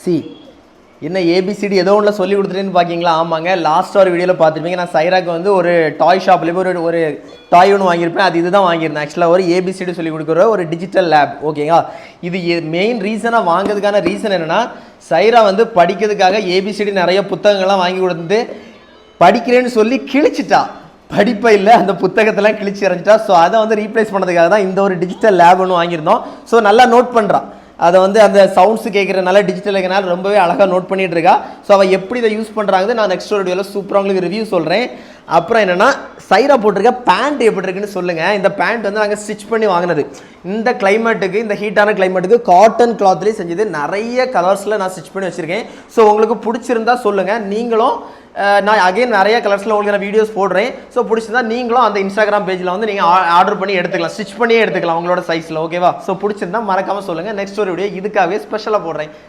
C. என்ன ABCD ஏதோ ஒன்றில் சொல்லி கொடுத்துட்டேன்னு பார்க்கிங்களா? ஆமாங்க, லாஸ்ட் ஒரு வீடியோவில் பார்த்துருப்பீங்க. நான் சைராக்கு வந்து ஒரு டாய் ஷாப்லேயே ஒரு டாய் ஒன்று வாங்கியிருப்பேன். அது இதுதான் வாங்கியிருந்தேன். ஆக்சுவலாக ஒரு ஏபிசிடி சொல்லி கொடுக்குற ஒரு டிஜிட்டல் லேப். ஓகேங்களா? இது மெயின் ரீசனாக வாங்குறதுக்கான ரீசன் என்னென்னா, சைரா வந்து படிக்கிறதுக்காக ஏபிசிடி நிறைய புத்தகங்கள்லாம் வாங்கி கொடுத்து படிக்கிறேன்னு சொல்லி கிழிச்சிட்டா. படிப்பை இல்லை, அந்த புத்தகத்தெல்லாம் கிழிச்சு இறஞ்சிட்டா. ஸோ அதை வந்து ரீப்ளேஸ் பண்ணதுக்காக தான் இந்த ஒரு டிஜிட்டல் லேப் ஒன்று வாங்கியிருந்தோம். ஸோ நல்லா நோட் பண்ணுறான். அதை வந்து அந்த சவுண்ட்ஸ் கேட்குறதுனால டிஜிட்டல் இருக்கிறனால ரொம்பவே அழகாக நோட் பண்ணிட்டு இருக்கா. ஸோ அவள் எப்படி இதை யூஸ் பண்ணுறாங்க நான் நெக்ஸ்ட் வீடியோவில் சூப்பராக உங்களுக்கு ரிவ்யூ சொல்கிறேன். அப்புறம் என்னென்னா, சைரா போட்டிருக்க பேண்ட் எப்படி இருக்குன்னு சொல்லுங்கள். இந்த பேண்ட் வந்து நாங்கள் ஸ்டிச் பண்ணி வாங்கினது. இந்த கிளைமேட்டுக்கு, இந்த ஹீட்டான கிளைமேட்டுக்கு காட்டன் கிளாத்லேயே செஞ்சது. நிறைய கலர்ஸில் நான் ஸ்டிச் பண்ணி வச்சுருக்கேன். ஸோ உங்களுக்கு பிடிச்சிருந்தா சொல்லுங்கள். நீங்களும் நான் அகைன் நிறைய கலர்ஸில் உங்களுக்கு நான் வீடியோஸ் போடுறேன். ஸோ பிடிச்சிருந்தா நீங்களும் அந்த இன்ஸ்டாகிராம் பேஜில் வந்து நீங்கள் ஆர்டர் பண்ணி எடுத்துக்கலாம், ஸ்டிச் பண்ணியே எடுத்துக்கலாம் உங்களோட சைஸில். ஓகேவா? ஸோ பிடிச்சிருந்தா மறக்காமல் சொல்லுங்கள். நெக்ஸ்ட் ஒரு வீடியோ இதுக்காகவே ஸ்பெஷலாக போடுறேன்.